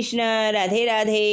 કૃષ્ણ, રાધે રાધે.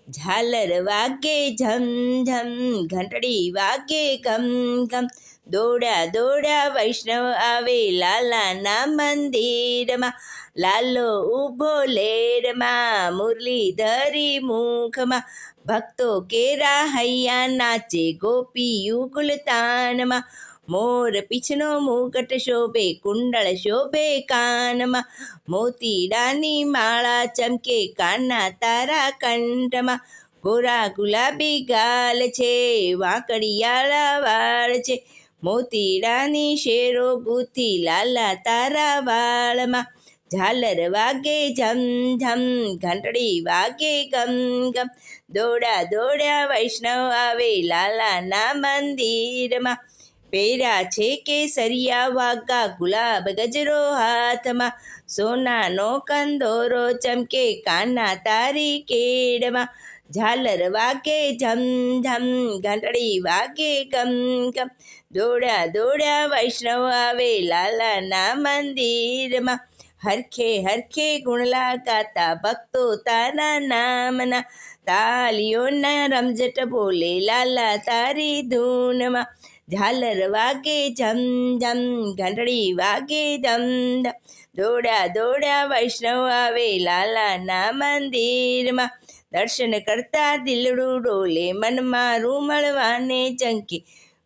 ઝાલર વાગે ઝમ ઝમ, ઘંટડી વાગે ઘમ ઘમ, દોડ્યા દોડ્યા વૈષ્ણવ આવે લાલાના મંદિરમાં. લાલો ઊભો લેરમાં, મુરલી ધરી મુખમાં, ભક્તો કેરા હૈયા નાચે ગોપીયું ગુલતાનમાં. મોર પીછનો મુકટ શોભે, કુંડળ શોભે કાનમાં, મોતીડાની માળા ચમકે કાના તારા કંઠમાં. ગોરા ગુલાબી ગાલ છે, વાંકડિયાળા વાળ છે, મોતીડાની શેરો ગૂંથી લાલા તારા વાળમાં. ઝાલર વાગે ઝમ ઝમ, ઘંટડી વાગે ગમ ગમ, દોડા દોડ્યા વૈષ્ણવ આવે લાલાના મંદિરમાં. પહેર્યા છે કેસરિયા વાગા, ગુલાબ ગજરો હાથમાં, સોનાનો કંદોરો ચમકે કાના તારી કેડમાં. ઝાલર વાગે ઝમ ઝમ, ઘંટડી વાગે ગમ ગમ, દોડ્યા દોડ્યા વૈષ્ણવ આવે લાલાના મંદિરમાં. હરખે હરખે ગુણલા ગાતા ભક્તો તારા નામના, તાલીઓના રમઝટ બોલે લાલા તારી ધૂનમાં. ઝાલર વાગે ઝમ ઝમ, ઘંટડી વાગે ધમ ધમ, દોડ્યા દોડ્યા વૈષ્ણવ આવે લાલાના મંદિરમાં. દર્શન કરતા દિલડું ડોલે, મનમાં રૂમળવાને ચંકે,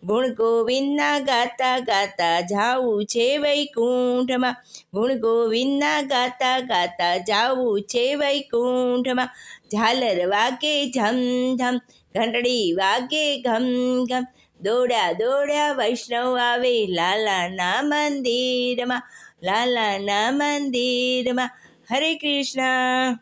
ગુણ ગોવિંદના ગાતા ગાતા જાવું છે વૈકુંઠમાં. ગુણ ગોવિંદના ગાતા ગાતા જાવું છે વૈકુંઠમાં. ઝાલર વાગે ઝમ ઝમ, ઘંટડી વાગે ઘમ ઘમ, દોડ્યા દોડ્યા વૈષ્ણવ આવે લાલાના મંદિરમાં, લાલાના મંદિરમાં. હરે કૃષ્ણ.